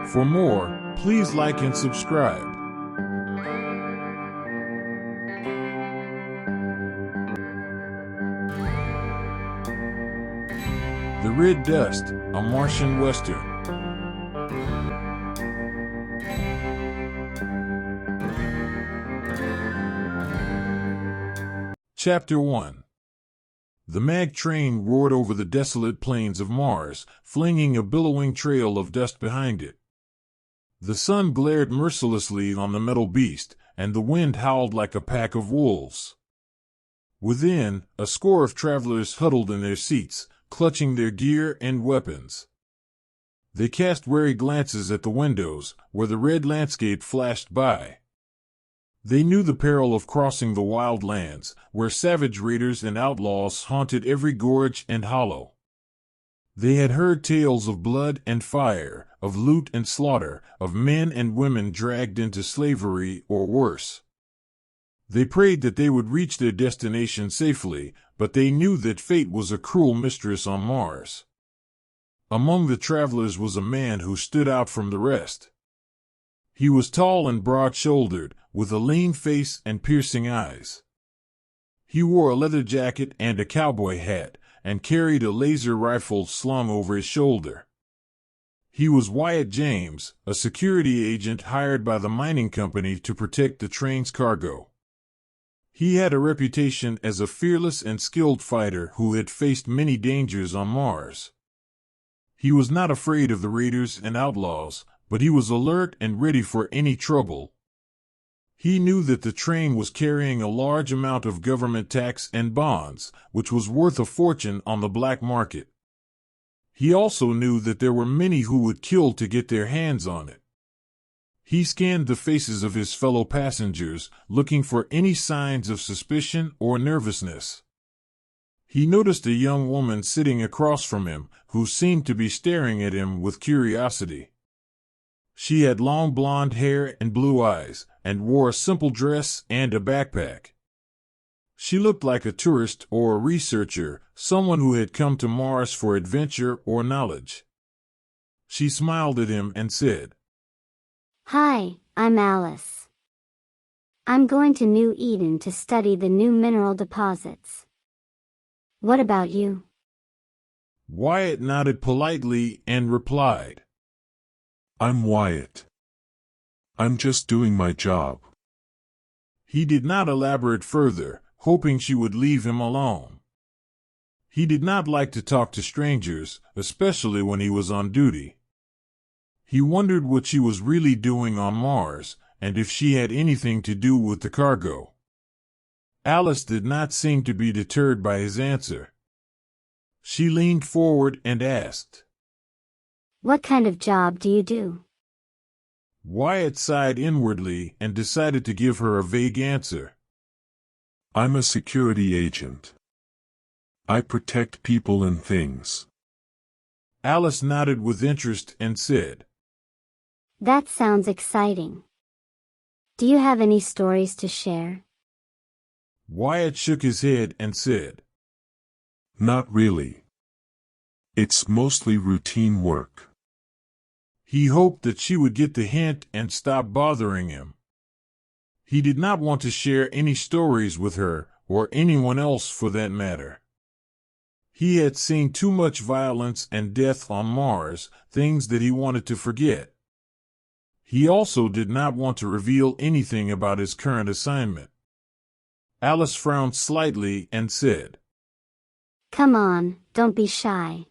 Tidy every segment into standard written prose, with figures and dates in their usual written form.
For more, please like and subscribe. The Red Dust, a Martian Western. Chapter 1. The mag train roared over the desolate plains of Mars, flinging a billowing trail of dust behind it. The sun glared mercilessly on the metal beast, and the wind howled like a pack of wolves. Within, a score of travelers huddled in their seats, clutching their gear and weapons. They cast wary glances at the windows, where the red landscape flashed by. They knew the peril of crossing the wild lands, where savage raiders and outlaws haunted every gorge and hollow. They had heard tales of blood and fire, of loot and slaughter, of men and women dragged into slavery or worse. They prayed that they would reach their destination safely, but they knew that fate was a cruel mistress on Mars. Among the travelers was a man who stood out from the rest. He was tall and broad-shouldered, with a lean face and piercing eyes. He wore a leather jacket and a cowboy hat, and carried a laser rifle slung over his shoulder. He was Wyatt James, a security agent hired by the mining company to protect the train's cargo. He had a reputation as a fearless and skilled fighter who had faced many dangers on Mars. He was not afraid of the raiders and outlaws, but he was alert and ready for any trouble. He knew that the train was carrying a large amount of government tax and bonds, which was worth a fortune on the black market. He also knew that there were many who would kill to get their hands on it. He scanned the faces of his fellow passengers, looking for any signs of suspicion or nervousness. He noticed a young woman sitting across from him, who seemed to be staring at him with curiosity. She had long blonde hair and blue eyes, and wore a simple dress and a backpack. She looked like a tourist or a researcher, someone who had come to Mars for adventure or knowledge. She smiled at him and said, "Hi, I'm Alice. I'm going to New Eden to study the new mineral deposits. What about you?" Wyatt nodded politely and replied, "I'm Wyatt. I'm just doing my job." He did not elaborate further, hoping she would leave him alone. He did not like to talk to strangers, especially when he was on duty. He wondered what she was really doing on Mars, and if she had anything to do with the cargo. Alice did not seem to be deterred by his answer. She leaned forward and asked, "What kind of job do you do?" Wyatt sighed inwardly and decided to give her a vague answer. "I'm a security agent. I protect people and things." Alice nodded with interest and said, "That sounds exciting. Do you have any stories to share?" Wyatt shook his head and said, "Not really. It's mostly routine work." He hoped that she would get the hint and stop bothering him. He did not want to share any stories with her, or anyone else for that matter. He had seen too much violence and death on Mars, things that he wanted to forget. He also did not want to reveal anything about his current assignment. Alice frowned slightly and said, "Come on, don't be shy.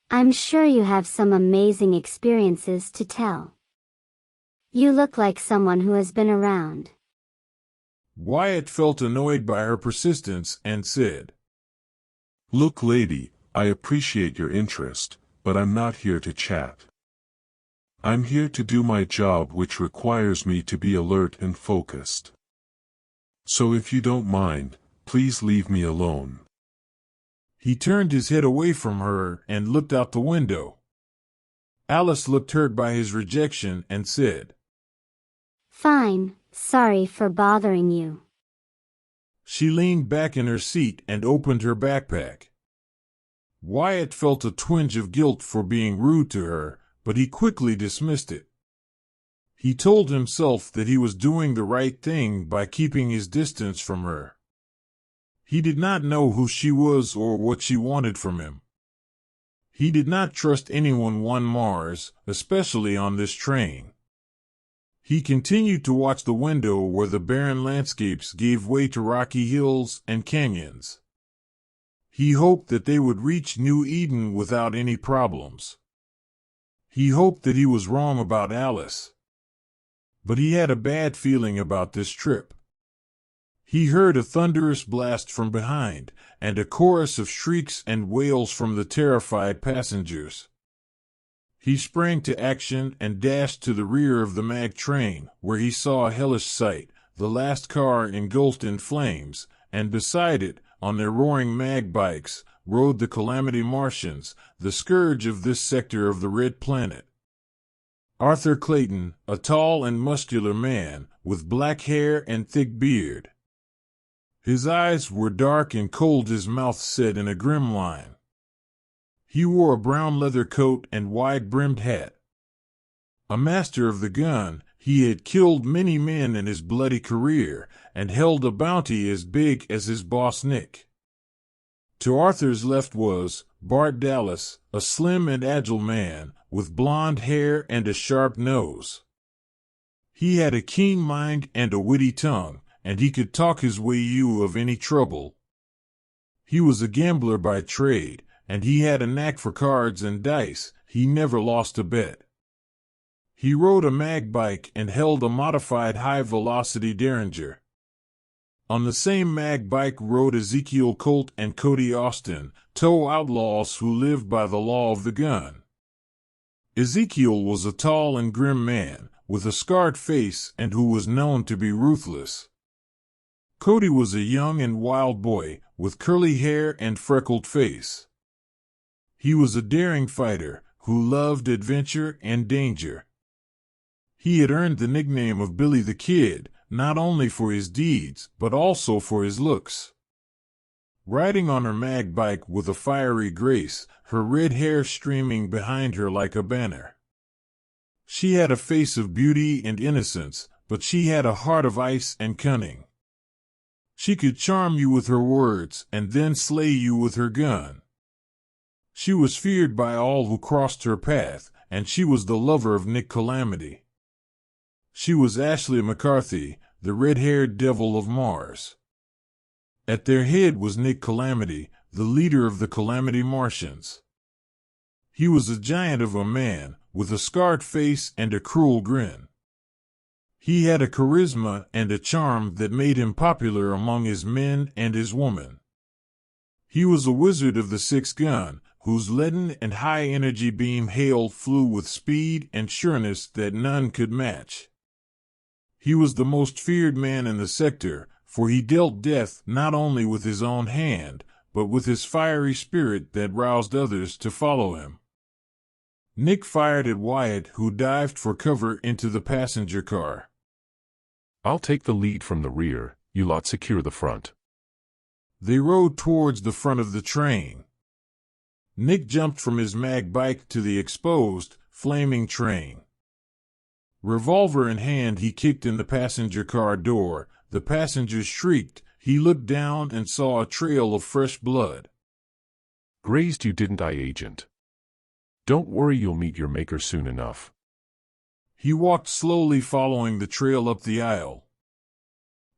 I'm sure you have some amazing experiences to tell. You look like someone who has been around." Wyatt felt annoyed by her persistence and said, "Look, lady, I appreciate your interest, but I'm not here to chat. I'm here to do my job, which requires me to be alert and focused. So if you don't mind, please leave me alone." He turned his head away from her and looked out the window. Alice looked hurt by his rejection and said, "Fine, sorry for bothering you." She leaned back in her seat and opened her backpack. Wyatt felt a twinge of guilt for being rude to her, but he quickly dismissed it. He told himself that he was doing the right thing by keeping his distance from her. He did not know who she was or what she wanted from him. He did not trust anyone on Mars, especially on this train. He continued to watch the window where the barren landscapes gave way to rocky hills and canyons. He hoped that they would reach New Eden without any problems. He hoped that he was wrong about Alice. But he had a bad feeling about this trip. He heard a thunderous blast from behind, and a chorus of shrieks and wails from the terrified passengers. He sprang to action and dashed to the rear of the mag train, where he saw a hellish sight, the last car engulfed in flames, and beside it, on their roaring mag bikes, rode the Calamity Martians, the scourge of this sector of the Red Planet. Arthur Clayton, a tall and muscular man, with black hair and thick beard. His eyes were dark and cold, his mouth set in a grim line. He wore a brown leather coat and wide-brimmed hat. A master of the gun, he had killed many men in his bloody career, and held a bounty as big as his boss Nick. To Arthur's left was Bart Dallas, a slim and agile man, with blonde hair and a sharp nose. He had a keen mind and a witty tongue, and he could talk his way out of any trouble. He was a gambler by trade, and he had a knack for cards and dice. He never lost a bet. He rode a mag bike and held a modified high-velocity Derringer. On the same mag bike rode Ezekiel Colt and Cody Austin, two outlaws who lived by the law of the gun. Ezekiel was a tall and grim man, with a scarred face and who was known to be ruthless. Cody was a young and wild boy, with curly hair and freckled face. He was a daring fighter, who loved adventure and danger. He had earned the nickname of Billy the Kid, not only for his deeds, but also for his looks. Riding on her mag bike with a fiery grace, her red hair streaming behind her like a banner. She had a face of beauty and innocence, but she had a heart of ice and cunning. She could charm you with her words and then slay you with her gun. She was feared by all who crossed her path, and she was the lover of Nick Calamity. She was Ashley McCarthy, the red-haired devil of Mars. At their head was Nick Calamity, the leader of the Calamity Martians. He was a giant of a man, with a scarred face and a cruel grin. He had a charisma and a charm that made him popular among his men and his women. He was a wizard of the six gun, whose leaden and high-energy beam hail flew with speed and sureness that none could match. He was the most feared man in the sector, for he dealt death not only with his own hand, but with his fiery spirit that roused others to follow him. Nick fired at Wyatt, who dived for cover into the passenger car. "I'll take the lead from the rear, you lot secure the front." They rode towards the front of the train. Nick jumped from his mag bike to the exposed, flaming train. Revolver in hand, he kicked in the passenger car door. The passengers shrieked. He looked down and saw a trail of fresh blood. "Grazed you, didn't I, Agent? Don't worry, you'll meet your maker soon enough." He walked slowly, following the trail up the aisle.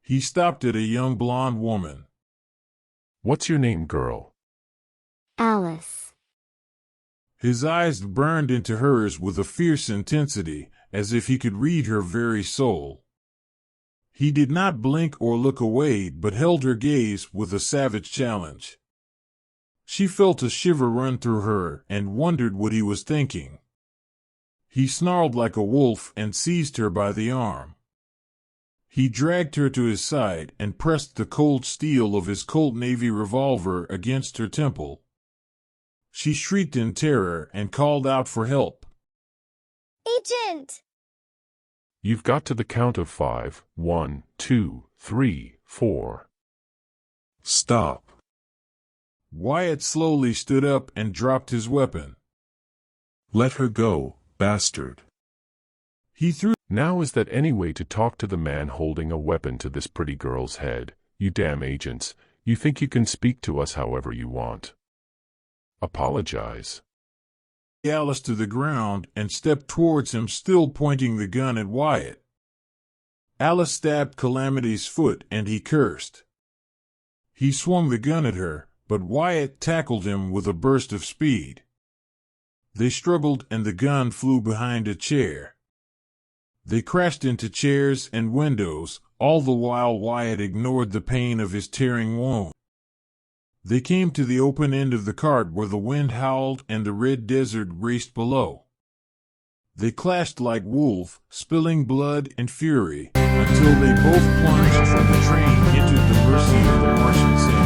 He stopped at a young blonde woman. "What's your name, girl?" Alice. His eyes burned into hers with a fierce intensity, as if he could read her very soul. He did not blink or look away, but held her gaze with a savage challenge. She felt a shiver run through her and wondered what he was thinking. He snarled like a wolf and seized her by the arm. He dragged her to his side and pressed the cold steel of his Colt Navy revolver against her temple. She shrieked in terror and called out for help. "Agent!" "You've got to the count of 5. 1, 2, 3, 4. Stop. Wyatt slowly stood up and dropped his weapon. Let her go, bastard. He threw. Now is that any way to talk to the man holding a weapon to this pretty girl's head? You damn agents, you think you can speak to us however you want. Apologize. Alice to the ground and stepped towards him, still pointing the gun at Wyatt. Alice stabbed Calamity's foot and he cursed. He swung the gun at her, but Wyatt tackled him with a burst of speed. They struggled and the gun flew behind a chair. They crashed into chairs and windows, all the while Wyatt ignored the pain of his tearing wound. They came to the open end of the cart where the wind howled and the red desert raced below. They clashed like wolves, spilling blood and fury, until they both plunged from the train into the mercy of the Martian sand.